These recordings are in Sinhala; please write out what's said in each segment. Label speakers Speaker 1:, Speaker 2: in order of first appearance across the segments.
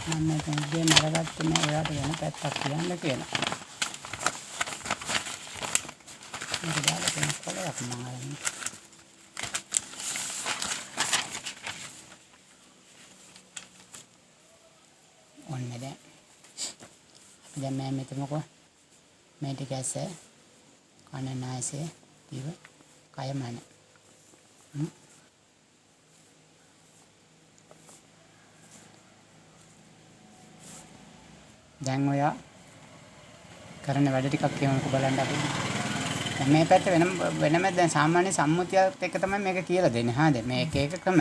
Speaker 1: මම මේ නරගත්තේ නෑ ඔයාලට වෙන පැත්තක් කියන්න කියලා. මේක දාලා කෙනෙක් කොලයක් මම අරගෙන. ඔන්න දැන්. අපි දැන් මම මෙතනකෝ මේ ටික ඇස කන නාසය දිව කය මන. දැන් ඔයා කරන වැඩ ටිකක් කියනකො බලන්න අපි. දැන් මේ පැත්ත වෙනම දැන් සාමාන්‍ය සම්මුතියත් එක්ක තමයි මේක කියලා දෙන්නේ. හා දැන් මේ එක ක්‍රම.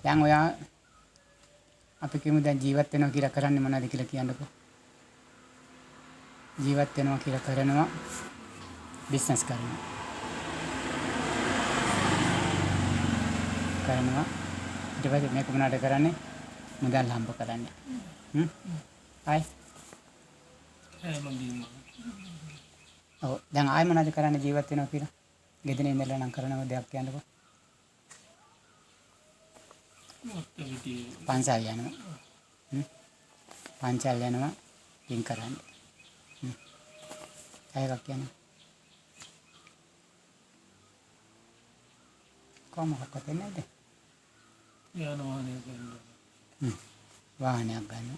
Speaker 1: දැන් ඔයා අපි කියමු දැන් ජීවත් වෙනවා කියලා කරන්නේ මොනවද කියලා කියන්නකෝ. ජීවත් වෙනවා කියලා කරනවා බිස්නස් කරනවා. ඊට පස්සේ මේක මොනවද කරන්නේ? මුදල් හම්බ කරන්නේ. Hai. Oh, දැන් ආයෙ මොනවද කරන්න ජීවත් වෙනවා කියලා? ගෙදර ඉඳලා නම් කරනව දෙයක් කියන්නකෝ. පන්සල් යනවා. පන්සල් යනවා පින් කරන්න. ඒකක් කියන්නේ. කොහොමද කරන්නේ නැද්ද?
Speaker 2: වාහනයක් ගන්න.
Speaker 1: වාහනයක් ගන්න.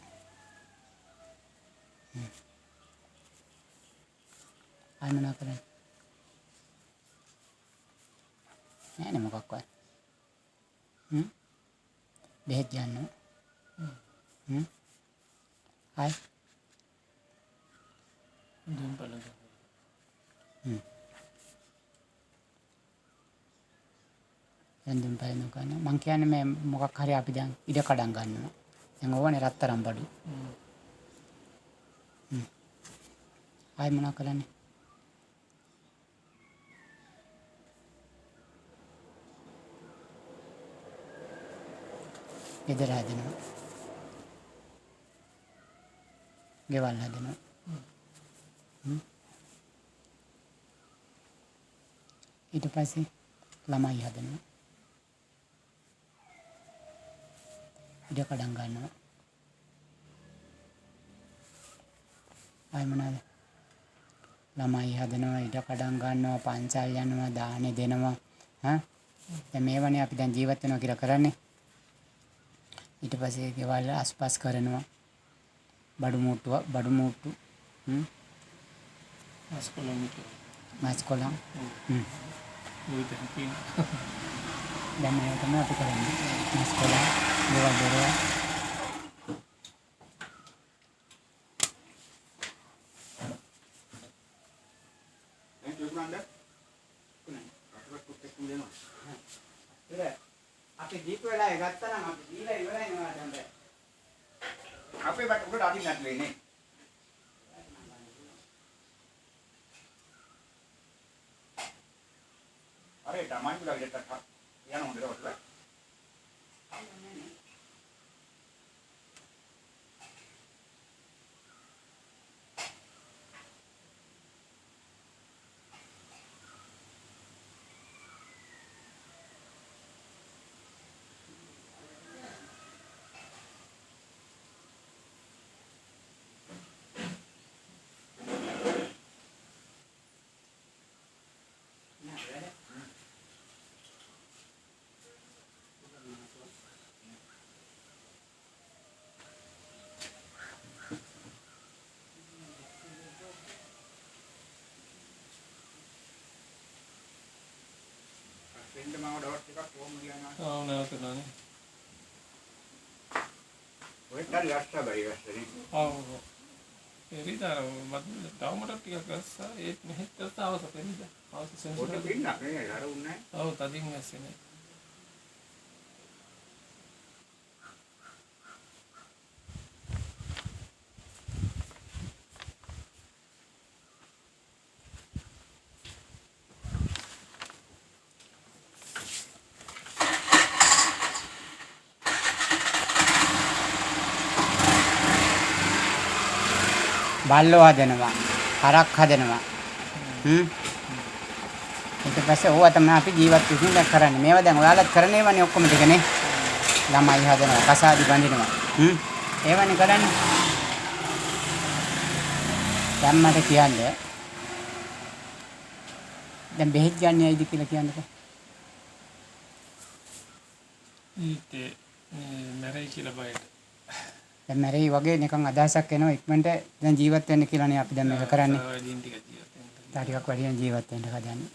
Speaker 1: ආයෙ මොනවද කරන්නේ? නෑ නේ මොකක්වත්. බෙහෙත් ගන්නවා. ආයෙ
Speaker 2: දුම් බලන්න.
Speaker 1: එන්දුම් බලන්න ගන්න. මං කියන්නේ මේ මොකක් හරි අපි දැන් ඉඩ කඩම් ගන්නවා. දැන් ඕවනේ රත්තරන් බඩු. ආයෙ මොනවද කරන්නේ? ගෙදර හදනවා. ගෙවල් හදනවා. ඊට පස්සේ ළමයි හදනවා. ඉඩ කඩම් ගන්නවා. ආයෙ මොනවද? ළමයි හදනවා, ඉඩ කඩම් ගන්නවා, පන්සල් යනවා, දානේ දෙනවා. දැන් මේවනේ අපි දැන් ජීවත් වෙනවා කියලා කරන්නේ. ඊට පස්සේ ගෙවල් අස්පස් කරනවා. බඩු මුට්ටු මාස්කොලම් දැන් මේක තමයි අපි කරන්නේ. මාස්කොලම් ගෙවල් දරවා අපි දීප වෙලාවේ ගත්තා නම් අපි දීලා ඉවරයි නේද හොඳයි. අපේ බට උඩට අදින්න නැතුවේ නේ. අර තමයි බුලා විදිහට යන හොඳට වටලා. Pintu mau dawat kita kom gimana?
Speaker 2: Oh, නැවතුණානේ.
Speaker 1: ඔය කාර්ය අස්සා බයි වැස්සනේ.
Speaker 2: ඔව්. එරිතර මත් තවමට ටිකක් ගස්සා ඒත් මෙහෙත් ගස්සා අවස පෙන්නද. අවස සෙන්සර්.
Speaker 1: පොඩ පින්නක් නේ අර උන්නේ.
Speaker 2: ඔව් තදින් ඇස්සනේ.
Speaker 1: බල්ලෝ හදනවා, හරක් හදනවා. ඊට පස්සේ ඕවා තමයි අපි ජීවත් වෙන්න කරන්නේ. මේවා දැන් ඔයාලත් කරන්නේවනේ ඔක්කොම ටිකනේ. ළමයි හදනවා, කසාදි බඳිනවා. ඒවනේ කරන්නේ. දැන් මට කියන්න දැන් බෙහෙත් ගන්න ඇයිද කියලා කියන්නකෝ.
Speaker 2: ඊට මැරෙයි කියලා බයට.
Speaker 1: දැන් මැරෙයි වගේ නිකන් අදහසක් එනවා ඉක්මනට දැන් ජීවත් වෙන්න කියලානේ අපි දැන් මේක කරන්නේ.
Speaker 2: වැඩියෙන් ටික ජීවත් වෙන්න.
Speaker 1: තා ටිකක් වැඩියෙන් ජීවත් වෙන්න හදන්නේ.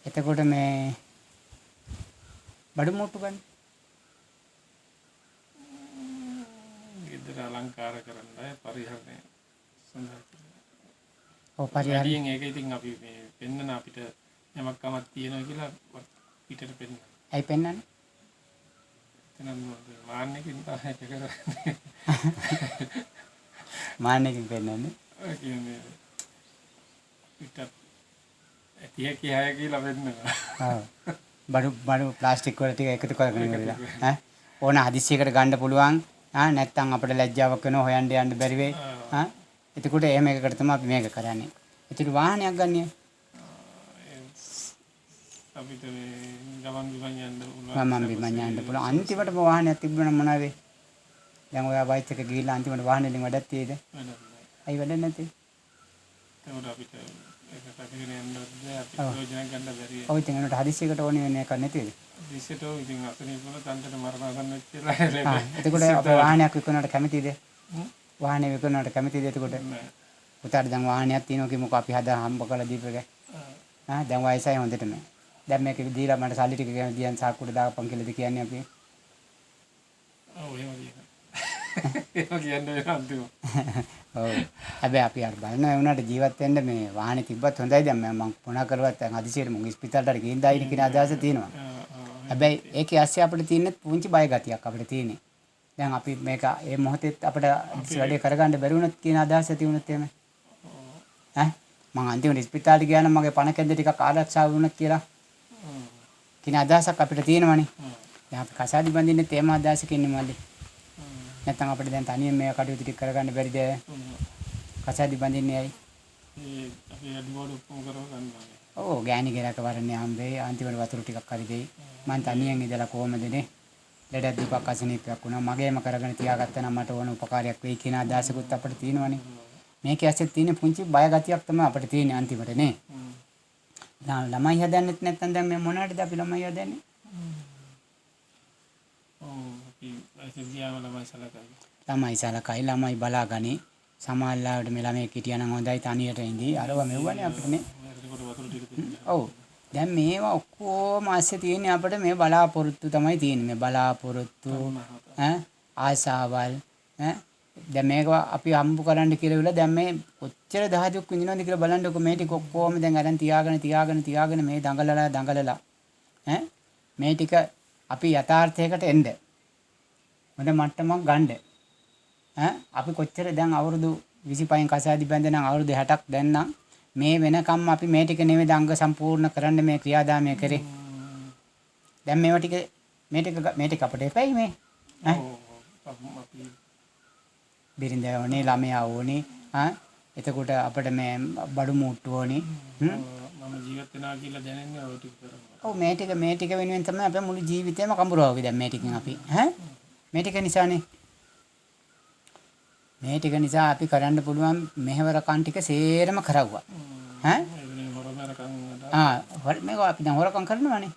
Speaker 1: එතකොට මේ බඩු මුට්ටු ගන්න.
Speaker 2: ගෙදර අලංකාර කරන්නයි පරිහරණය සඳහා.
Speaker 1: ඔව් පරිහරණය.
Speaker 2: වැඩියෙන් ඒක ඉතින් අපි මේ පෙන්නන අපිට යමක් කමක් තියෙනවා කියලා පිටට පෙන්නන.
Speaker 1: ඇයි පෙන්වන්නේ?
Speaker 2: එතනම මාන්නකින් තමයි ඒක කරන්නේ.
Speaker 1: මාන්නකින් පෙන්වන්නේ.
Speaker 2: ඔය කියන්නේ පිටත් ඇතිය කියය කියලා වෙන්නවා.
Speaker 1: ඔව්. බඩු ප්ලාස්ටික් වල ටික එකතු කරගෙන ඉවරලා. ඈ ඕන හදිස්සියකට ගන්න පුළුවන්. නැත්තම් අපිට ලැජ්ජාවක් වෙනවා හොයන්න යන්න බැරි වෙයි. එතකොට එහෙම එකකට තමයි අපි මේක කරන්නේ. ඒතර වාහනයක් ගන්නෑ.
Speaker 2: අපිට මේ ගමන් බිමන් යන්න පුළුවන්.
Speaker 1: ගමන් බිමන් යන්න පුළුවන්. අන්තිමට වාහනයක් තිබුණා මොනවා වෙයි? දැන් ඔයා බයික් එක ගිහිල්ලා අන්තිමට වාහනේ වලින් වැඩක් තියෙයිද? ඇයි වැඩක් නැත්තේ?
Speaker 2: ඒකට අපිට ඒක පැතිගෙන යන්න බෑ. අපි යෝජනා ගන්න බැරි.
Speaker 1: ඔව් ඉතින් ඒකට හදිස්සියකට ඕනේ වෙන එකක් නැතිද?
Speaker 2: හදිස්සියට ඉතින් අසනීප වල තන්ටට මරණ ගන්න වෙච්චලා.
Speaker 1: එතකොට අපේ වාහනයක් විකුණනට කැමතිද? වාහනේ විකුණනට කැමතිද එතකොට? උතාට දැන් වාහනයක් තියෙනවා කිමුකෝ අපි හදා හම්බ කරලා දීපේක. දැන් වයසයි හොඳටම. දැන් මේක දීලා මට සල්ලි ටික ගන්න දියන් සාක්කුවට දාපන් කියලාද කියන්නේ අපි?
Speaker 2: ඔව් එහෙම කියනවා. ඒක කියන්නේ අන්තිම.
Speaker 1: ඔව්. හැබැයි අපි අර බලන වුණාට ජීවත් වෙන්න මේ වාහනේ තිබ්බත් හොඳයි දැන් මම මොනා කරුවත් දැන් හදිසියෙට මම ඉස්පිතාලට හරි ගිහින් දායින කියන අදහස තියෙනවා. හැබැයි ඒකේ ඇස්සේ අපිට තියෙන පුංචි බය ගතියක් අපිට තියෙන්නේ. දැන් අපි මේක මේ මොහොතේත් අපිට වැඩේ කරගන්න බැරි වුණොත් කියන අදහස තියුණොත් එහෙම. මම අන්තිමට ඉස්පිතාලෙට ගියා නම් මගේ පණ කැද්ද ටිකක් ආරක්ෂා වුණොත් කියලා. කියන අදහසක් අපිට තියෙනවනේ. දැන් අපි කසාදි බඳින්නේ තේම අදහසකින් නෙමෙයි. නැත්නම් අපිට දැන් තනියෙන් මේ කටයුතු ටික කරගන්න බැරිද? කසාදි බඳින්නේ ඇයි?
Speaker 2: අපි අඩුවඩු ඔක්කොම කරව ගන්නවා.
Speaker 1: ඔව් ගෑණි ගෙරක වරන්නේ හම්බෙයි. අන්තිමට වතුර ටිකක් හරි දෙයි. මං තනියෙන් ඉඳලා කොහමදනේ? ලෙඩ දුකක් අසනීපයක් වුණා. මගේම කරගෙන තියාගත්තා නම් මට ඕන උපකාරයක් වෙයි කියන අදහසකුත් අපිට තියෙනවනේ. මේකේ ඇස්සේ තියෙන පුංචි බය ගතියක් තමයි අපිට තියෙන්නේ අන්තිමට නේ. ළමයි හදන්නෙත් නැත්නම් දැන් මේ මොනවටද අපි ළමයි හදන්නේ? ළමයි සලකයි ළමයි බලාගනි සමාල්ලාවට මේ ළමයි හිටියා නම් හොඳයි තනියට ඉඳී අරව මෙව්වනේ අපිට නේ. ඔව් දැන් මේවා ඔක්කොම ASCII තියෙන්නේ අපිට මේ බලාපොරොත්තු තමයි තියෙන්නේ. මේ බලාපොරොත්තු ආසාවල් දැන් මේක අපි හම්බ කරන්න කියලා විලා දැන් මේ කොච්චර දහදුක් විඳිනවද කියලා බලන්නකො. මේ ටික ඔක්කොම දැන් අරන් තියාගෙන මේ දඟලලා මේ ටික අපි යථාර්ථයකට එන්න හොඳ මට්ටමක් ගන්න. අපි කොච්චර දැන් අවුරුදු 25න් කසාදි බැඳ නම් අවුරුදු 60ක් දැන් නම් මේ වෙනකම් අපි මේ ටික නෙමෙයි අංග සම්පූර්ණ කරන්න මේ ක්‍රියාදාමය කරේ. දැන් මේවා ටික මේ ටික අපිට එපැයි මේ. බිරිඳ ඕනේ ළමයා ඕනේ. එතකොට අපිට මේ බඩු මුට්ටු ඕනේ.
Speaker 2: මම ජීවත් වෙනවා කියලා දැනෙන්නේ ඔය ටික කරනවා.
Speaker 1: ඔව් මේ ටික වෙනුවෙන් තමයි අපේ මුළු ජීවිතේම කඹරවගේ දැන් මේ ටිකෙන් අපි මේ ටික නිසානේ. මේ ටික නිසා අපි කරන්න පුළුවන් මෙහෙවරකම් ටික සේරම කරවුවා. මේක අපි දැන් හොරකම් කරනවානේ.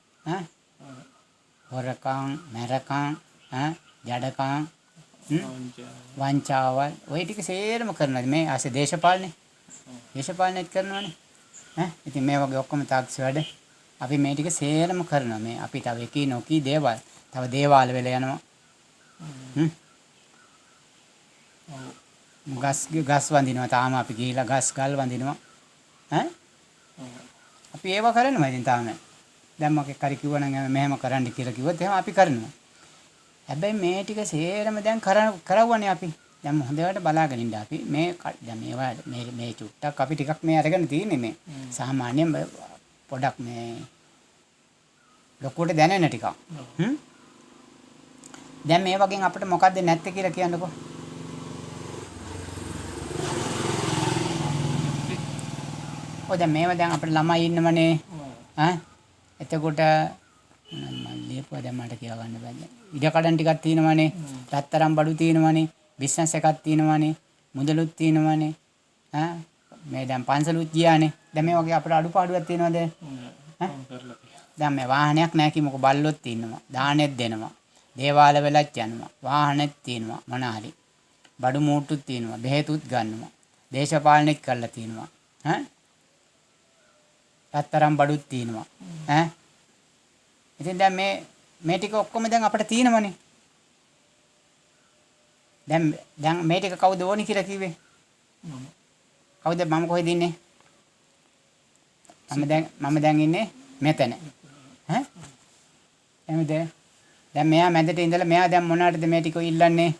Speaker 1: හොරකම්, මරකම්, ජඩකම්, වංචාවල් ඔය ටික සේරම කරනවා. මේ ASCII දේශපාලනයත් කරනවානේ. ඉතින් මේ වගේ ඔක්කොම තාක්ෂි වැඩ අපි මේ ටික සේරම කරනවා. මේ අපි තව එකී නොකී දේවල් තව දේවාල වෙල යනවා. ගස් වඳිනවා තාම අපි ගිහිලා ගස් ගල් වඳිනවා. අපි ඒව කරනවා ඉතින් තාම. දැන් මොකෙක් හරි කිව්වනම් මෙහෙම කරන්න කියලා කිව්වොත් එහෙම අපි කරනවා. හැබැයි මේ ටික සේරම දැන් කරවන්නේ අපි. දැන් හොඳට බලාගෙන ඉන්න අපි මේ දැන් මේවා මේ චුට්ටක් අපි ටිකක් මේ අරගෙන තියෙන්නේ මේ. සාමාන්‍යයෙන් පොඩක් මේ ලොකුවට දැනෙන ටිකක්. දැන් මේ වගේ අපිට මොකද්ද නැත්තේ කියලා කියන්නකෝ. ඔය දැන් මේවා දැන් අපිට ළමයි ඉන්නවනේ. එතකොට මල්ලි ලියපුවා දැන් මට කියව ගන්න බෑ දැන්. ඉඩ කඩන් ටිකක් තියෙනවනේ. රත්තරන් බඩු තියෙනවනේ. බිස්නස් එකක් තියෙනවනේ. මුදලුත් තියෙනවනේ. මේ දැන් පන්සලුත් ගියානේ. දැන් මේ වගේ අපිට අඩුපාඩුවක් තියෙනවද? දැන් මේ වාහනයක් නැහැ කිමුකෝ බල්ලොත් ඉන්නවා. දානෙත් දෙනවා. දේවාල වෙලත් යනවා. වාහනෙත් තියෙනවා මොනාරි. බඩු මූට්ටුත් තියෙනවා. බෙහෙතුත් ගන්නවා. දේශපාලනෙත් කරලා තියෙනවා. රත්තරන් බඩුත් තියෙනවා. ඉතින් දැන් මේ ටික ඔක්කොම දැන් අපිට තියෙනවනේ. දැන් මේ ටික කවුද ඕනි කියලා කිව්වේ? කවුද මම කොහෙද ඉන්නේ? මම දැන් ඉන්නේ මෙතන. එහෙමද? දැන් මෙයා මැදට ඉඳලා මෙයා දැන් මොනවටද මේ ටික ඉල්ලන්නේ?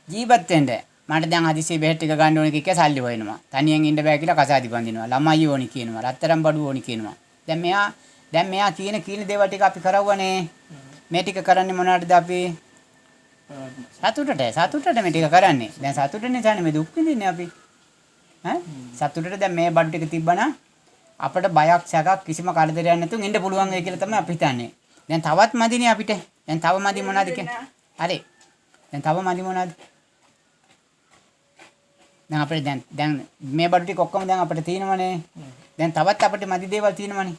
Speaker 1: ජීවත් වෙන්න. මට දැන් හදිසියෙ බෙහෙත් ටික ගන්න ඕනේ කිව්ක සල්ලි හොයනවා. තනියෙන් ඉන්න බෑ කියලා කසාදි බඳිනවා. ළමයි ඕනි කියනවා. රත්තරන් බඩු ඕනි කියනවා. දැන් මෙයා කියන දේවල් ටික අපි කරවුවනේ. මේ ටික කරන්නේ මොනවටද අපි? සතුටට මේ ටික කරන්නේ. දැන් සතුටනේ තමයි මේ දුක් විඳින්නේ අපි. සතුටට දැන් මේ බඩු ටික තිබ්බනම් අපිට බයක් සැකක් කිසිම කරදරයක් නැතුව ඉන්න පුළුවන් වෙයි කියලා තමයි අපි හිතන්නේ. දැන් තවත් මදිනේ අපිට. දැන් තව මදි මොනවද කියන්නේ? හරි. දැන් තව මදි මොනවද? දැන් අපිට දැන් මේ බඩු ටික ඔක්කොම දැන් අපිට තියෙනවනේ. දැන් තවත් අපිට මදි දේවල් තියෙනවනේ.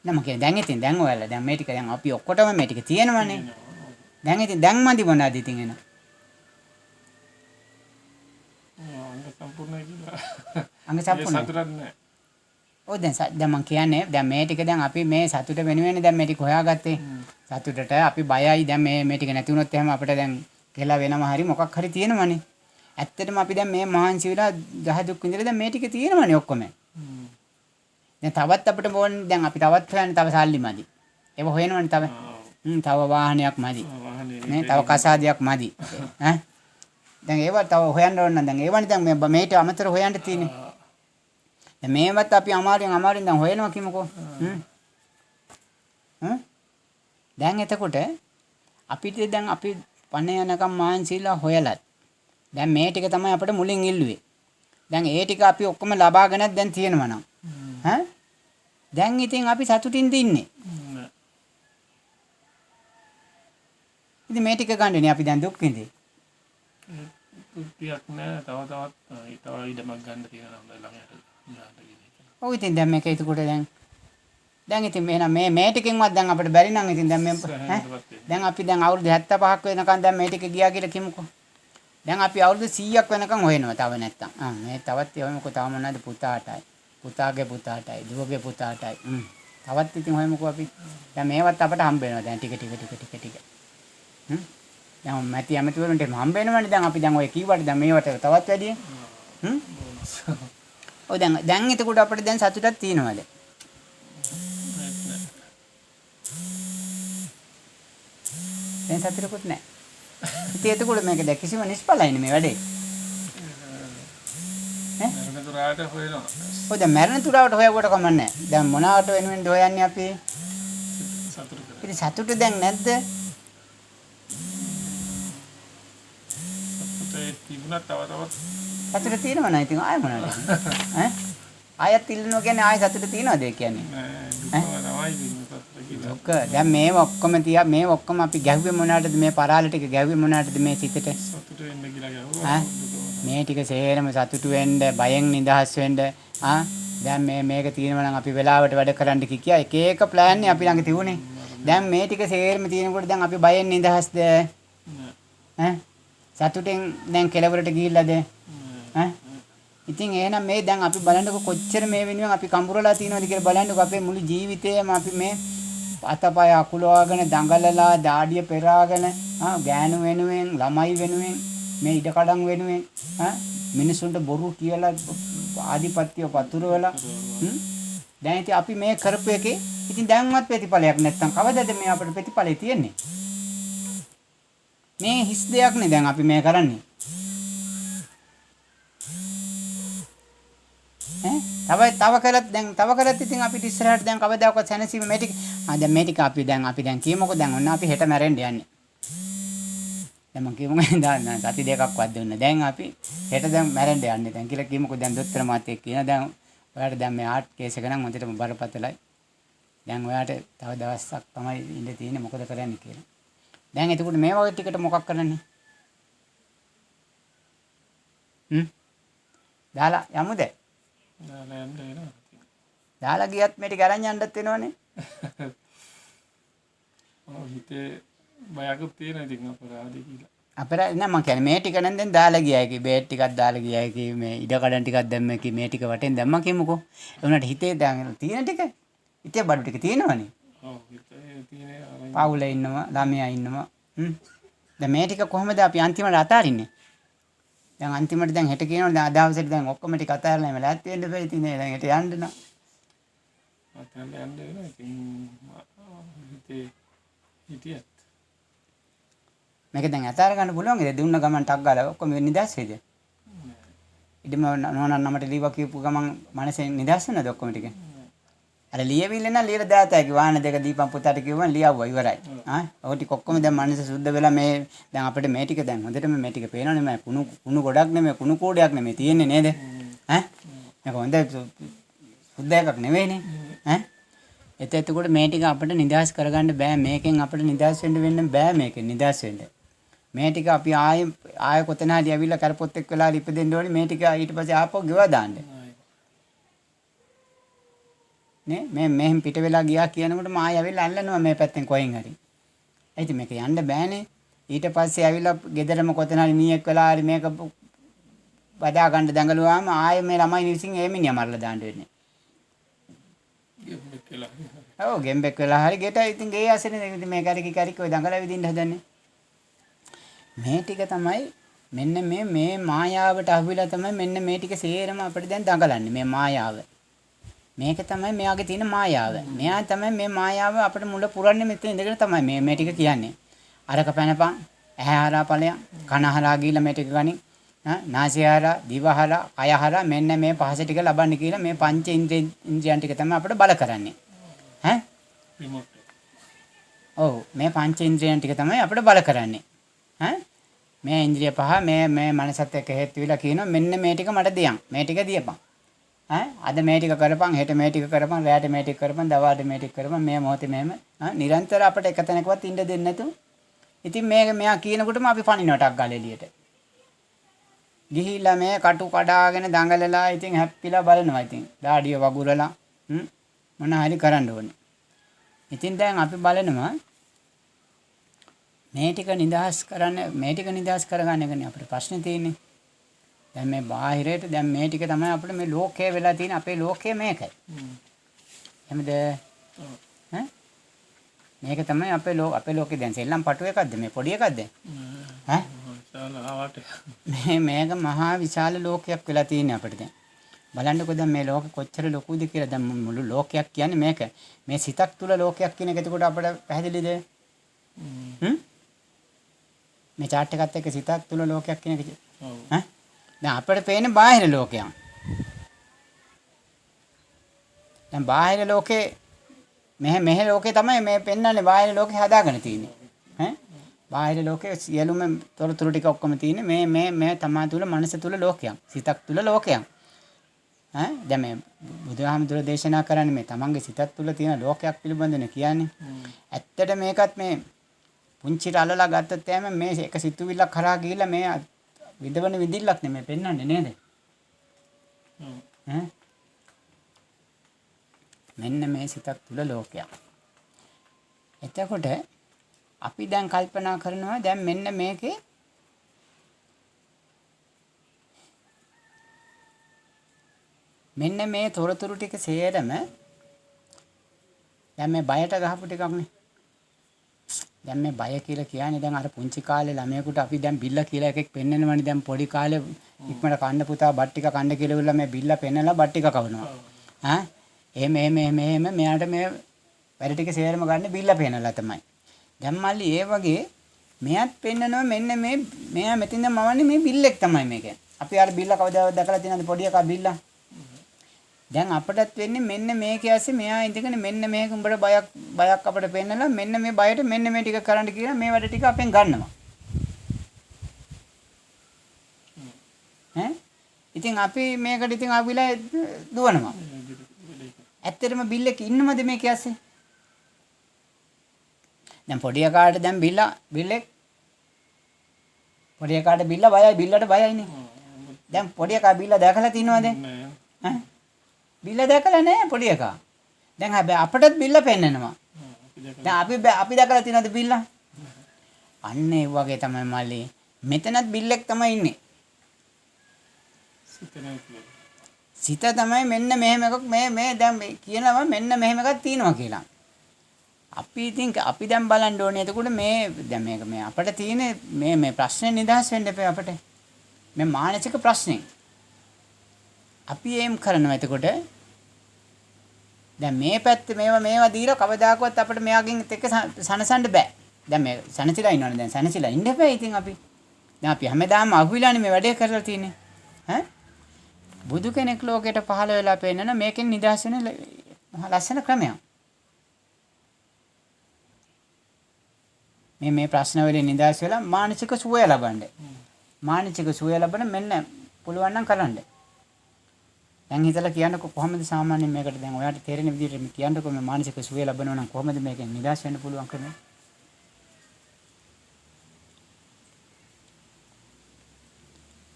Speaker 1: නම කියන්නේ දැන් ඉතින් දැන් ඔයාලා දැන් මේ ටික දැන් අපි ඔක්කොටම මේ ටික තියෙනවනේ. දැන් ඉතින් දැන් මදි මොනවද ඉතින් එන? අංග සම්පූර්ණයි. සතුටක් නැහැ. ඔව් දැන් මම කියන්නේ දැන් මේ ටික දැන් අපි මේ සතුට වෙනුවෙන් දැන් මේ ටික හොයාගත්තේ. සතුටට අපි බයයි දැන් මේ ටික නැති වුණොත් එහෙම අපිට දැන් කියලා වෙනම හරි මොකක් හරි තියෙනවනේ. ඇත්තටම අපි දැන් මේ මහන්සි වෙලා දහ දුක් විඳලා දැන් මේ ටික තියෙනවනේ ඔක්කොම. දැන් තවත් අපිට ඕනේ දැන් අපි තවත් හොයන්නේ තව සල්ලි මදි. ඒක හොයනවනේ තව. තව වාහනයක් මදි. නේ තව කසාදයක් මදි. දැන් ඒවා තව හොයන්න ඕන නම් දැන් ඒවනේ දැන් මේට අමතර හොයන්න තියෙන්නේ. දැන් මේවත් අපි අමාරුවෙන් දැන් හොයනවා කිමුකෝ. දැන් එතකොට අපිට දැන් අපි පණ යනකම් මාන්සිලා හොයලත් දැන් මේ ටික තමයි අපිට මුලින් ඉල්ලුවේ. දැන් ඒ ටික අපි ඔක්කොම ලබාගෙනත් දැන් තියෙනවා නම්. දැන් ඉතින් අපි සතුටින්ද ඉන්නේ. ඉතින් මේ ටික ගන්නනේ අපි දැන් දුක් විඳේ.
Speaker 2: ටිකක් නෑ තව ඉඩමක් ගන්න තියෙනවා ළඟට.
Speaker 1: ඔව් ඉතින් දැන් මේක ඒකට දැන් ඉතින් එහෙනම් මේ ටිකෙන්වත් දැන් අපිට බැරි නම් ඉතින් දැන් දැන් අපි දැන් අවුරුදු 75ක් වෙනකන් දැන් මේ ටික ගියා කියලා කිමුකෝ. දැන් අපි අවුරුදු 100ක් වෙනකන් හොයනවා තව නැත්තම්. මේ තවත් හොයමුකෝ තව මොනවද පුතාටයි. පුතාගේ පුතාටයි දුවගේ පුතාටයි. තවත් ඉතින් හොයමුකෝ අපි. දැන් මේවත් අපට හම්බ වෙනවා දැන් ටික. දැන් මැටි ඇමතිවරුන්ට හම්බ වෙනවනේ දැන් අපි දැන් ඔය කීවට දැන් මේවට තවත් වැඩි. ඔය දැන් එතකොට අපිට දැන් සතුටක් තියෙනවද? දැන් සතුටකුත් නැහැ. ඉතින් එතකොට මේක දැන් කිසිම නිෂ්ඵලයිනේ මේ වැඩේ.
Speaker 2: මරණ තුරාට හොයනවා.
Speaker 1: ඔය දැන් මරණ තුරාවට හොයවට කමන්නේ. දැන් මොනවට වෙනුවෙන්ද හොයන්නේ අපි?
Speaker 2: සතුට.
Speaker 1: ඉතින් සතුට දැන් නැද්ද?
Speaker 2: තිබුණා තවත්
Speaker 1: සතුට තියෙනව නේද? ඉතින් ආයෙ මොනවද? ආයෙත් ඉල්ලනවා කියන්නේ ආයෙ සතුට තියනවද ඒ කියන්නේ? දුක දැන් මේ ඔක්කොම මේ ඔක්කොම අපි ගැහුවේ මොනවටද මේ පරාල ටික ගැහුවේ මොනවටද මේ සිතට?
Speaker 2: සතුට වෙන්න කියලා ගැහුවා.
Speaker 1: මේ ටික සේරම සතුටු වෙන්න බයෙන් නිදහස් වෙන්න දැන් මේක තියෙනවා නම් අපි වෙලාවට වැඩ කරන්න කියා එක එක ප්ලෑන් නේ අපි ළඟ තියුනේ. දැන් මේ ටික සේරම තියෙනකොට දැන් අපි බයෙන් නිදහස්ද? සතුටෙන් දැන් කෙලවරට ගිහිල්ලාද? ඉතින් එහෙනම් මේ දැන් අපි බලන්නකො කොච්චර මේ වෙනුවෙන් අපි කඹරලා තියනවද කියලා බලන්නකො අපේ මුළු ජීවිතේම අපි මේ අතපය අකුලවාගෙන දඟලලා දාඩිය පෙරාගෙන ගෑනු වෙනුවෙන් ළමයි වෙනුවෙන් මේ ඉඩකඩම් වෙනුවෙන් මිනිසුන්ට බොරු කියලා ආධිපත්‍ය පතුරවලා දැන් ඉතින් අපි මේ කරපු එකේ ඉතින් දැන්වත් ප්‍රතිඵලයක් නැත්තම් කවදද මේ අපිට ප්‍රතිඵලය තියෙන්නේ? මේ හිස් දෙයක් නේ දැන් අපි මේ කරන්නේ. තව කරත් ඉතින් අපිට ඉස්සරහට දැන් කවදාකවත් සැනසීම මේ ටික දැන් මේ ටික අපි දැන් කියමුකෝ දැන් ඔන්න අපි හෙට මැරෙන්න යන්නේ. දැන් මම කියමුකෝ දැන් සති දෙකක්වත් දුන්න. දැන් අපි හෙට දැන් මැරෙන්න යන්නේ දැන් කියලා කියමුකෝ දැන් දොස්තර මහත්තයෙක් කියනවා දැන් ඔයාලට දැන් මේ ආට් කේස් එක නම් හොඳටම බරපතලයි. දැන් ඔයාට තව දවසක් තමයි ඉන්න තියෙන්නේ මොකද කරන්නේ කියලා. දැන් එතකොට මේ වගේ ටිකට මොකක් කරන්නේ? දාලා යමුද?
Speaker 2: දාලා යන්න වෙනවා.
Speaker 1: දාලා ගියත් මේ ටික අරන් යන්නත් වෙනවනේ.
Speaker 2: ඔව් හිතේ බයකුත් තියෙනවා ඉතින් අපරාධي කියලා.
Speaker 1: අපරාධ නෑ මං කියන්නේ මේ ටික නම් දැන් දාලා ගියා කි බේට් ටිකක් දාලා ගියා කි මේ ඉඩ කඩන් ටිකක් දැම්ම කි මේ ටික වටෙන් දැම්මා කියමුකෝ. ඒ උනාට හිතේ දැන් තියෙන ටික හිතේ බඩු ටික තියෙනවනේ.
Speaker 2: ඔව් හිතේ තියෙන
Speaker 1: පවුලේ ඉන්නවා ළමයා ඉන්නවා. දැන් මේ ටික කොහොමද අපි අන්තිමට අතාරින්නේ? දැන් අන්තිමට දැන් හෙට කියනවා දැන් අදවසට දැන් ඔක්කොම ටික අතාරලා එම ලෑස්ති වෙන්න බැරි තිනේ දැන් හෙට යන්න න ะ.
Speaker 2: අතන යන්න වෙනවා ඉතින් හිතේ හිටියත්
Speaker 1: මේක දැන් අතාර ගන්න පුළුවන් ඉතින් දුන්න ගමන් ටක් ගාලා ඔක්කොම නිදාස් වෙයිද? ඉතින් නෝනා නමට ලියවා කියපු ගමන් මනසේ නිදාස් වෙනවද ඔක්කොම ටික? අර ලියවිල්ල නම් ලියලා දාතයි වාහන දෙක දීපන් පුතාට කිව්වම ලියවුවා ඉවරයි. ඔය ටික ඔක්කොම දැන් මනස සුද්ධ වෙලා මේ දැන් අපිට මේ ටික දැන් හොඳටම මේ ටික පේනවනේ මේ කුණු ගොඩක් නෙමෙයි කුණු කෝඩයක් නෙමෙයි තියෙන්නේ නේද? මේක හොඳ සුද්ධ එකක් නෙවෙයිනේ. එතකොට මේ ටික අපිට නිදාස් කරගන්න බෑ මේකෙන් අපිට නිදාස් වෙන්න බෑ මේකෙන් නිදාස් වෙන්න. මේ ටික අපි ආයෙ කොතන හරි ඇවිල්ලා කරපොත් එක් වෙලා ඉපදෙන්න ඕනේ මේ ටික ඊට පස්සේ ආපහු ගෙවා දාන්න. නේ මේ මෙහෙන් පිට වෙලා ගියා කියනකොට මම ආයෙ ඇවිල්ලා අල්ලනවා මේ පැත්තෙන් කොහෙන් හරි. ඒ ඉතින් මේක යන්න බෑනේ. ඊට පස්සේ ඇවිල්ලා ගෙදරම කොතන හරි මීයක් වෙලා හරි මේක බදා ගන්න දඟලුවාම ආයෙ මේ ළමයි විසින් ඒ මිනිහා මරලා දාන්න වෙන්නේ. ඔව් ගෙම්බෙක් වෙලා හරි ගෙට ඉතින් ගේ ඇසෙනේ ඉතින් මේ කරි ඔය දඟල විදින්න හදන්නේ. මේ ටික තමයි මෙන්න මේ මායාවට අහුවිලා තමයි මෙන්න මේ ටික සේරම අපිට දැන් දඟලන්නේ මේ මායාව. මේක තමයි මෙයාගේ තියෙන මායාව. මෙයා තමයි මේ මායාව අපිට මුල පුරන්නේ මෙතන ඉඳගෙන තමයි මේ ටික කියන්නේ. අරක පැනපන්, ඇහැ හරහා ඵලයන්, කන හරහා ගිහිල්ලා මේ ටික ගනින්. නාසය හරහා, දිව හරහා, කය හරහා මෙන්න මේ පහස ටික ලබන්න කියලා මේ පංච ඉන්ද්‍රියන් ටික තමයි අපිට බල කරන්නේ.
Speaker 2: රිමෝට්.
Speaker 1: ඔව් මේ පංච ඉන්ද්‍රියන් ටික තමයි අපිට බල කරන්නේ. මේ ඉන්ද්‍රිය පහ මේ මනසත් එක්ක හේතු වෙලා කියනවා මෙන්න මේ ටික මට දියන්. මේ ටික දියපන්. අද මේ ටික කරපන්, හෙට මේ ටික කරපන්, රැට මේ ටික කරපන්, දවල්ට මේ ටික කරපන්, මේ මොහොතේ මෙහෙම නිරන්තර අපිට එක තැනකවත් ඉන්න දෙන්නේ නැතු. ඉතින් මෙයා කියනකොටම අපි පණිනවටක් ගාලා එළියට. ගිහිල්ලා මේ කටු කඩාගෙන දඟලලා ඉතින් හැප්පිලා බලනවා ඉතින්. දාඩිය වගුරලා මොන හරි කරන්න ඕනේ. ඉතින් දැන් අපි බලනවා මේ ටික නිදහස් කරගන්න එකනේ අපිට ප්‍රශ්නේ තියෙන්නේ. දැන් මේ බාහිරයට දැන් මේ ටික තමයි අපිට මේ ලෝකයේ වෙලා තියෙන අපේ ලෝකය මේකයි. එහෙමද? මේක තමයි අපේ ලෝකේ දැන් සෙල්ලම් පටු එකක්ද මේ පොඩි එකක්ද? මේක මහා විශාල ලෝකයක් වෙලා තියෙන්නේ අපිට දැන්. බලන්නකෝ දැන් මේ ලෝකෙ කොච්චර ලොකුද කියලා දැන් මුළු ලෝකයක් කියන්නේ මේක. මේ සිතක් තුල ලෝකයක් කියන එක එතකොට අපිට පැහැදිලිද? මේ chart එකත් එක්ක සිතක් තුල ලෝකයක් කියන එක. ඔව්. දැන් අපිට පේන්නේ බාහිර ලෝකයක්. දැන් බාහිර ලෝකේ මෙහෙ ලෝකේ තමයි මේ පෙන්වන්නේ බාහිර ලෝකේ හදාගෙන තියෙන්නේ. බාහිර ලෝකේ සියලුම තොරතුරු ටික ඔක්කොම තියෙන්නේ මේ තමා තුල මනස තුල ලෝකයක්. සිතක් තුල ලෝකයක්. දැන් මේ බුදුහාමුදුර දේශනා කරන්නේ මේ තමන්ගේ සිතක් තුල තියෙන ලෝකයක් පිළිබඳව කියන්නේ. ඇත්තට මේකත් මේ පුංචිට අල්ලලා ගත්තත් එහම මේ එක සිතුවිල්ලක් කරා ගිහිල්ලා මේ විදවන විදිල්ලක් නෙමෙයි පෙන්වන්නේ නේද? මෙන්න මේ සිතක් තුල ලෝකයක්. එතකොට අපි දැන් කල්පනා කරනවා දැන් මෙන්න මේකේ මෙන්න මේ තොරතුරු ටික සේරම දැන් මේ බයට ගහපු ටිකක්නේ. දැන් මේ බය කියලා කියන්නේ දැන් අර පුංචි කාලේ ළමයෙකුට අපි දැන් බිල්ල කියලා එකෙක් පෙන්නනවනේ දැන් පොඩි කාලේ ඉක්මනට කන්න පුතා බත් ටික කන්න කියලා විලා මේ බිල්ල පෙන්නලා බත් ටික කවනවා. එහෙම මෙයාට මේ වැඩ ටික සේරම ගන්න බිල්ල පෙන්නලා තමයි. දැන් මල්ලි ඒ වගේ මෙයාත් පෙන්නනවා මෙන්න මේ මෙයා මෙතින්ද මවන්නේ මේ බිල්ලෙක් තමයි මේක. අපි අර බිල්ල කවදාවත් දැකලා තියෙනවද පොඩි එකා බිල්ල? දැන් අපටත් වෙන්නේ මෙන්න මේක ඇස්සේ මෙයා ඉඳගෙන මෙන්න මේක උඹට බයක් අපිට පෙන්නලා මෙන්න මේ බයට මෙන්න මේ ටික කරන්න කියලා මේ වැඩ ටික අපෙන් ගන්නවා. ඉතින් අපි මේකට ඉතින් ආවිලා දුවනවා. ඇත්තටම බිල් එක ඉන්නමද මේක ඇස්සේ? දැන් පොඩි එකාට දැන් බිල් එක පොඩි එකාට බිල්ල බයයි බිල්ලට බයයිනේ. දැන් පොඩි එකා බිල්ල දැකලා තිනවද? ඈ බිල්ල දැකලා නැහැ පොඩි එකා. දැන් හැබැයි අපටත් බිල්ල පෙන්නනවා. දැන් අපි දැකලා තිනවද බිල්ල? අන්න ඒ වගේ තමයි මල්ලි. මෙතනත් බිල් එක තමයි ඉන්නේ. සිත තමයි මෙන්න මෙහෙම එකක් මේ දැන් මේ කියනවා මෙන්න මෙහෙම එකක් තියෙනවා කියලා. අපි ඉතින් අපි දැන් බලන්න ඕනේ. එතකොට මේ දැන් මේක මේ අපිට තියෙන මේ ප්‍රශ්නේ නිදහස් වෙන්න එපා අපිට. මේ මානසික ප්‍රශ්නේ. අපි එම් කරනවා එතකොට දැන් මේ පැත්ත මේවා දීලා කවදාකවත් අපිට මෙයාගෙන් එක්ක සනසන්න බෑ. දැන් මේ සනසිලා ඉන්නවනේ දැන් සනසිලා ඉන්න එපා ඉතින් අපි. දැන් අපි හැමදාම අහුවිලානේ මේ වැඩේ කරලා තියෙන්නේ. ඈ බුදු කෙනෙක් ලෝකයට පහළ වෙලා පෙන්නන මේකෙන් නිදහස් වෙන ලස්සන ක්‍රමයක්. මේ ප්‍රශ්න වලින් නිදහස් වෙලා මානසික සුවය ලබන්න. මානසික සුවය ලබන මෙන්න පුළුවන් නම් කරන්න. දැන් හිතලා කියන්නකො කොහොමද සාමාන්‍යයෙන් මේකට දැන් ඔයාලට තේරෙන විදිහට මේ කියන්නකො මේ මානසික සුවය ලබනවා නම් කොහොමද මේකෙන් නිදහස් වෙන්න පුළුවන් කරන්නේ?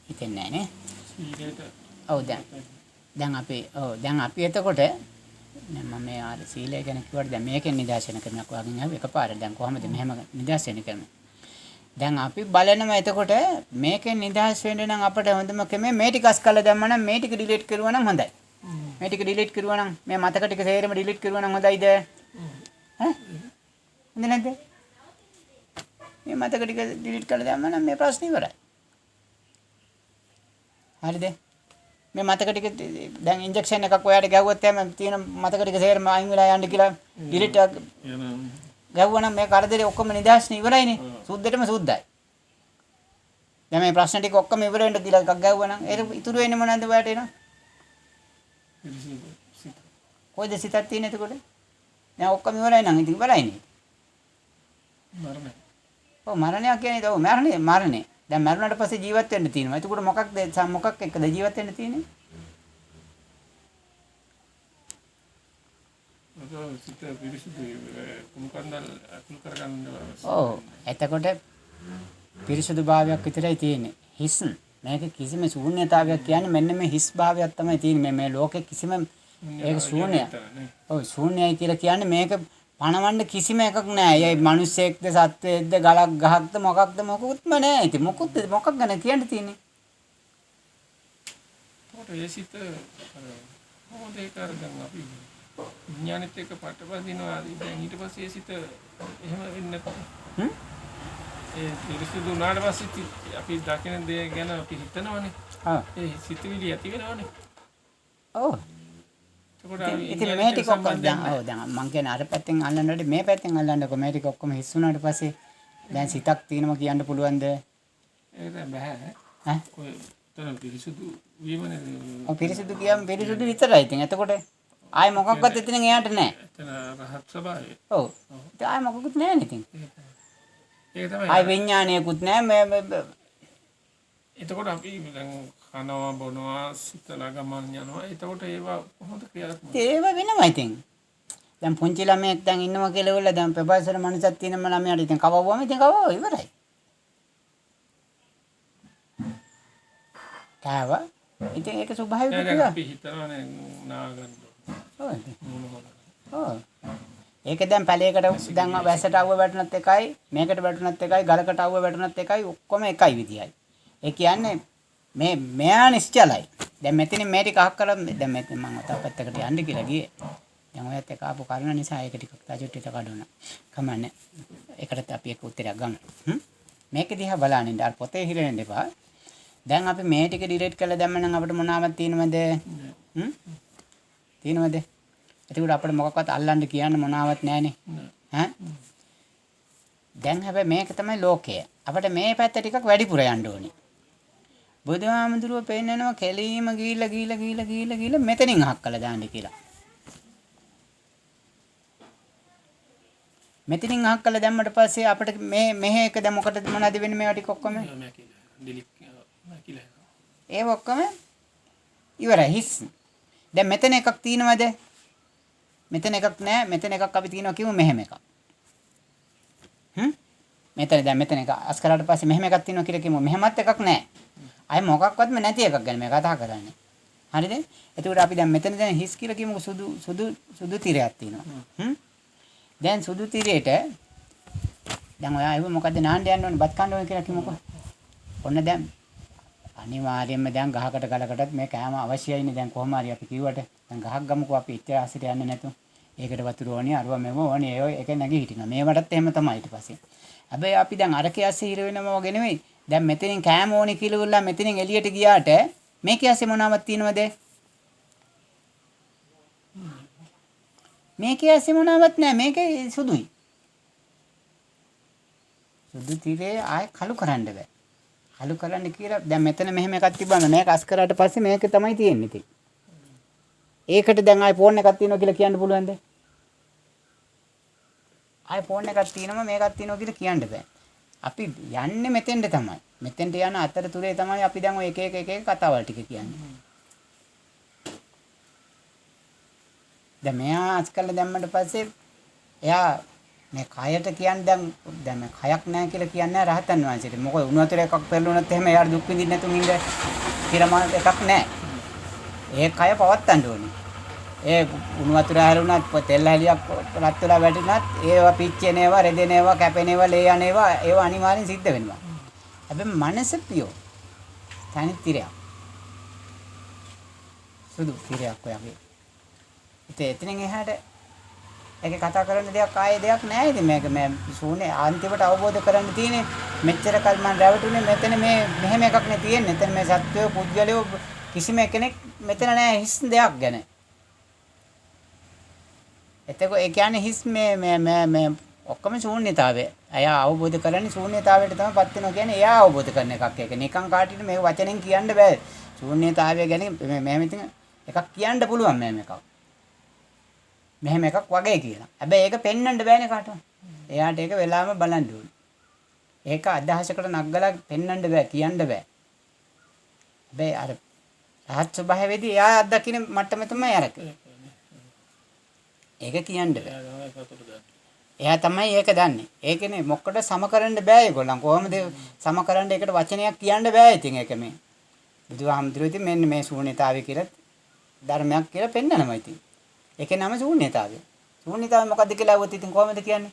Speaker 1: හිතෙන්නේ නැහැ නේ. ඔව් දැන් අපි එතකොට මම මේ ආර සීලය ගැන කිව්වට දැන් මේකෙන් නිදහස් වෙන ක්‍රමයක් වගේ නේද එකපාරට දැන් කොහොමද මෙහෙම නිදහස් වෙන්නේ ක්‍රමය. දැන් අපි බලනවා එතකොට මේකෙන් නිදහස් වෙන්න නම් අපිට හොඳම ක්‍රමය මේ ටික අස්කලා දැම්ම නම් මේ ටික ඩිලීට් කරුවා නම් හොඳයි. මේ ටික ඩිලීට් කරුවා නම් මේ මතක ටික සේරම ඩිලීට් කරුවා නම් හොඳයිද? ඈ හොඳ නැද්ද? මේ මතක ටික ඩිලීට් කරලා දැම්ම නම් මේ ප්‍රශ්නේ ඉවරයි. හරිද? මේ මතක ටික දැන් ඉන්ජෙක්ෂන් එකක් ඔයාලට ගැව්වොත් එහෙම තියෙන මතක ටික සේරම අයින් වෙලා යන්න කියලා ඩිලීට් එකක් ගැව්වා නම් මේ කරදරේ ඔක්කොම නිදහස්නේ ඉවරයිනේ. සුද්ධටම සුද්ධයි. දැන් මේ ප්‍රශ්න ටික ඔක්කොම ඉවර වෙන්න කියලා එකක් ගැව්වා නම් ඒක ඉතුරු වෙන්නේ මොනවද ඔයාලට එනවා? කොයිද සිතක් තියෙන්නේ එතකොට? දැන් ඔක්කොම ඉවරයි නම් ඉතින් ඉවරයිනේ.
Speaker 2: මරණය.
Speaker 1: ඔව් මරණය කියන්නේ ඔව් මරණය. දැන් මරුණාට පස්සේ ජීවත් වෙන්න තියෙනවා. එතකොට මොකක් එක්කද ජීවත් වෙන්න තියෙන්නේ?
Speaker 2: සිත පිරිසුදු කුණුකන්දල් අකුල් කරගන්න.
Speaker 1: ඔව් එතකොට පිරිසුදු භාවයක් විතරයි තියෙන්නේ. හිස් මේක කිසිම ශූන්‍යතාවයක් කියන්නේ මෙන්න මේ හිස් භාවයක් තමයි තියෙන්නේ. මේ ලෝකේ කිසිම ඒක ශූන්‍යයි. ඔව් ශූන්‍යයි කියලා කියන්නේ මේක පණවන්න කිසිම එකක් නැහැ. ඒ මිනිස්සෙක්ද සත්වෙක්ද ගලක් ගහක්ද මොකක්ද මොකුත්ම නැහැ. ඉතින් මොකක් ගැන කියන්න තියෙන්නේ?
Speaker 2: ඒ සිත කොහොමද ඒක අරගෙන අපි විඥානෙත් එක්ක පටවදිනවා. දැන් ඊට පස්සේ ඒ සිත එහෙම වෙන්නේ නැත්නම් ඒ පිරිසිදු වුණාට පස්සේ අපි දකින දේ ගැන අපි හිතනවනේ. ඒ සිතුවිලි ඇති වෙනවනේ.
Speaker 1: ඔව්. ඉතින් මේ ටික ඔක්කොම දැන් මං කියන්නේ අර පැත්තෙන් අල්ලන්නට මේ පැත්තෙන් අල්ලන්නකො මේ ටික ඔක්කොම හිස් වුණාට පස්සේ දැන් සිතක් තියෙනවා කියන්න පුළුවන්ද?
Speaker 2: ඒක බෑ.
Speaker 1: ඈ?
Speaker 2: ඔය තන පිරිසුදු වීමනේ.
Speaker 1: ඔව් පිරිසුදු කියම් පිරිසුදු විතරයි. ඉතින් එතකොට ආයි මොකක්වත් එතනින් එයාට නැහැ.
Speaker 2: එතන රහත් ස්වභාවය.
Speaker 1: ඔව්. ඉතින් ආයි මොකකුත් නැහැ නේ ඉතින්.
Speaker 2: ඒක තමයි.
Speaker 1: ආයි විඥානයකුත් නැහැ මේ
Speaker 2: එතකොට අපි දැන් කනවා බොනවා සිතලා ගමන් යනවා. එතකොට ඒවා කොහොමද ක්‍රියාත්මක?
Speaker 1: ඒව වෙනවා ඉතින්. දැන් පුංචි ළමයෙක් දැන් ඉන්නවා කියලා වෙලා දැන් ප්‍රබෝසන මනසක් තියෙනම ළමයාට ඉතින් කවවුවම ඉතින් කවව ඉවරයි. කාව ඉතින් ඒක ස්වභාවික
Speaker 2: දැන් අපි හිතනවානේ නාගන්න.
Speaker 1: ඔව්. ඒක දැන් පැලයකට දැන් වැස්සට අවුව වැටුණත් එකයි මේකට වැටුණත් එකයි ගලකට අවුව වැටුණත් එකයි ඔක්කොම එකයි විදියයි. ඒ කියන්නේ මෙයා නිශ්චලයි. දැන් මෙතනින් මේ ටික අහක් කරලා දැන් මෙතන මම අත පැත්තකට යන්න කියලා ගියේ. දැන් ඔයත් එක ආපු කාරණා නිසා ඒක ටිකක් තාජුට්ටිට කඩුණා. කමන්නේ. ඒකට අපි එක උත්තරයක් ගමු. මේක දිහා බලන්න අර පොතේ හිරෙන්න එපා. දැන් අපි මේ ටික ඩිලීට් කරලා දැම්ම නම් අපිට මොනවාක් තියෙනවද? තියෙනවද? එතකොට අපිට මොකක්වත් අල්ලන්න කියන්න මොනවත් නැහනේ. ඈ? දැන් හැබැයි මේක තමයි ලෝකය. අපිට මේ පැත්ත ටිකක් වැඩිපුර යන්න ඕනේ. බුදුහාමුදුරුවෝ පෙන්නනවා කෙලීම ගිහිල්ලා මෙතනින් අහක් කළා දාන්න කියලා. මෙතනින් අහක් කළා දැම්මට පස්සේ අපිට මෙහෙ එක දැන් මොකටද මොනවද වෙන්නේ මේවා ටික ඔක්කොම? ඒ ඔක්කොම ඉවරයි හිස්. දැන් මෙතන එකක් තියෙනවද? මෙතන එකක් නැහැ. මෙතන එකක් අපි තියෙනවා කියමු මෙහෙම එකක්. මෙතන දැන් මෙතන එක අස් කරාට පස්සේ මෙහෙම එකක් තියෙනවා කියලා කියමු. මෙහෙමත් එකක් නැහැ. අය මොකක්වත්ම නැති එකක් ගැන මේ කතා කරන්නේ. හරිද? එතකොට අපි දැන් මෙතන දැන් හිස් කියලා කියමුකෝ සුදු තිරයක් තියෙනවා. දැන් සුදු තිරේට දැන් ඔයා අයව මොකද්ද නාන්න යන්න ඕනේ බත් කන්න ඕනේ කියලා කිව්වකෝ. ඔන්න දැන් අනිවාර්යයෙන්ම දැන් ගහකට ගලකටත් මේ කෑම අවශ්‍යයිනේ දැන් කොහොම හරි අපි කිව්වට දැන් ගහක් ගමුකෝ අපි ඉච්චර ආසිට යන්නේ නැතු. ඒකට වතුර ඕනේ අරව මෙව ඕනේ ඒ එක නැගී හිටිනවා. මේවටත් එහෙම තමයි ඊට පස්සේ. හැබැයි අපි දැන් අරකේ ඇස්සේ හිර වෙනම වගේ නෙමෙයි. දැන් මෙතනින් කෑම ඕනේ කියලා උල්ලා මෙතනින් එළියට ගියාට මේකේ ඇස්සේ මොනවත් තියෙනවද? මේකේ ඇස්සේ මොනවත් නැහැ. මේකේ සුදුයි. සුදු තිරේ ආය කළු කරන්න බෑ. කළු කරන්න කියලා දැන් මෙතන මෙහෙම එකක් තිබ්බම මේක අස් කරාට පස්සේ මේක තමයි තියෙන්නේ ඉතින්. ඒකට දැන් ආයි ෆෝන් එකක් තියෙනවා කියලා කියන්න පුළුවන්ද? ආයි ෆෝන් එකක් තියෙනවා මේකක් තියෙනවා කියලා කියන්න බෑ. අපි යන්නේ මෙතෙන්ට තමයි. මෙතෙන්ට යන අතරතුරේ තමයි අපි දැන් ඔය එක එක කතාවල් ටික කියන්නේ. දැන් මෙයා අස් කරලා දැම්මට පස්සේ එයා මේ කයට කියන්නේ දැන් මේ කයක් නැහැ කියලා කියන්නේ රහතන් වහන්සේට. මොකද උණු වතුර එකක් පෙරළුණොත් එහෙම එයාට දුක් විඳින්න නැතුන් ඉන්න කියලා එකක් නැහැ. ඒ කය පවත්තන්න ඕනේ. ඒ උණු වතුර හැරුණත් තෙල් හැලියක් රත් වෙලා වැටුණත් ඒවා පිච්චෙන ඒවා රෙදෙන ඒවා කැපෙන ඒවා ලේ යන ඒවා අනිවාර්යෙන් සිද්ධ වෙනවා. හැබැයි මනස පියෝ තනි තිරයක්. සුදු තිරයක් ඔයගේ. එතනින් එහාට ඒක කතා කරන්න දෙයක් ආයේ දෙයක් නැහැ. ඉතින් මේක මේ ශූන්‍ය අන්තිමට අවබෝධ කරගන්න තියෙන්නේ මෙච්චර කල් මම රැවටුනේ මෙතන මේ මෙහෙම එකක් නේ තියෙන්නේ. එතන මේ සත්වය පුද්ගලයෝ කිසිම කෙනෙක් මෙතන නැහැ හිස් දෙයක් ගැන. එතකොට ඒ කියන්නේ හිස් මේ ඔක්කොම ශූන්‍යතාවය. අය අවබෝධ කරන්නේ ශූන්‍යතාවයට තමයි පත් වෙනවා කියන්නේ එයා අවබෝධ කරන එකක්. ඒක නිකන් කාටියට මේ වචනෙන් කියන්න බෑ. ශූන්‍යතාවය ගැන මෙහෙම ඉතින් එකක් කියන්න පුළුවන් මෙහෙම එකක්. මෙහෙම එකක් වගේ කියලා. හැබැයි ඒක පෙන්වන්න බෑනේ කාටවත්. එයාට ඒක වෙලාවම බලන්න ඕනේ. ඒක අදහසකට නග්ගලා පෙන්වන්න බෑ කියන්න බෑ. හැබැයි අර රහත් ස්වභාවයේදී එයා අත්දකින්න මට්ටම තමයි අරක. ඒක කියන්න බෑ. එයා තමයි ඒක දන්නේ. ඒකනේ මොකකට සම කරන්න බෑ ඒගොල්ලන්. කොහොමද සම කරන්න ඒකට වචනයක් කියන්න බෑ ඉතින් ඒක මේ. බුදුහාමුදුරුවෝ ඉතින් මෙන්න මේ ශූන්‍යතාවය කියලා ධර්මයක් කියලා පෙන්නනවා ඉතින්. ඒකේ නම ශූන්‍යතාවය. ශූන්‍යතාවය මොකද්ද කියලා අහුවොත් ඉතින් කොහොමද කියන්නේ?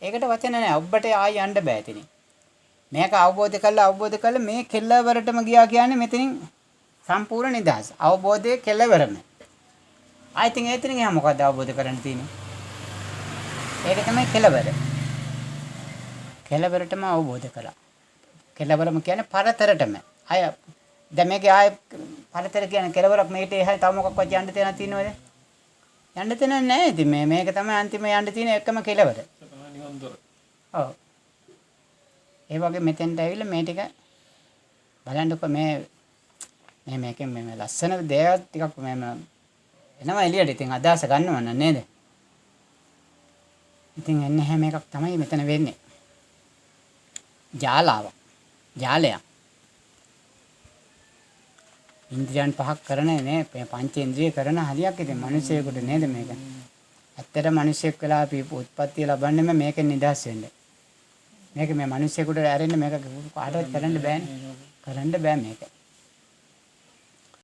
Speaker 1: ඒකට වචන නැහැ. ඔබට ආයි යන්න බෑ ඉතින්. මේක අවබෝධ කළා මේ කෙල්ලවරටම ගියා කියන්නේ මෙතනින් සම්පූර්ණ නිදහස. අවබෝධයේ කෙල්ලවරම. ආයි ඉතින් එතනින් එහා මොකද්ද අවබෝධ කරන්න තියෙන්නේ? ඒක තමයි කෙලවර. කෙලවරටම අවබෝධ කළා. කෙලවරම කියන්නේ පරතරටම. අය දැන් මේකේ ආය පරතර කියන්නේ කෙලවරක් මේකට එහා තව මොකක්වත් යන්න තැනක් තියෙනවද? යන්න තැනක් නැහැ. ඉතින් මේක තමයි අන්තිම යන්න තියෙන එකම කෙලවර.
Speaker 2: නිවන් දොර.
Speaker 1: ඔව්. ඒ වගේ මෙතෙන්ට ඇවිල්ලා මේ ටික බලන්නකො මේකෙන් මේ ලස්සන දේවල් ටිකක් එනවා එළියට. ඉතින් අදහස ගන්නව නේද? ඉතින් එන්නේ හැම එකක් තමයි මෙතන වෙන්නේ. ජාලයක්. ඉන්ද්‍රියන් පහක් කරන නේ පංච ඉන්ද්‍රිය කරන හරියක් ඉතින් මිනිස්සෙකුට නේද මේක. ඇත්තට මිනිස්සෙක් වෙලා අපි උත්පත්ති ලබන්නේ මේකෙන් නිදහස් වෙන්න. මේක මේ මිනිස්සෙකුට ඇරෙන්න මේක කාටවත් කරන්න බෑනේ. කරන්න බෑ මේක.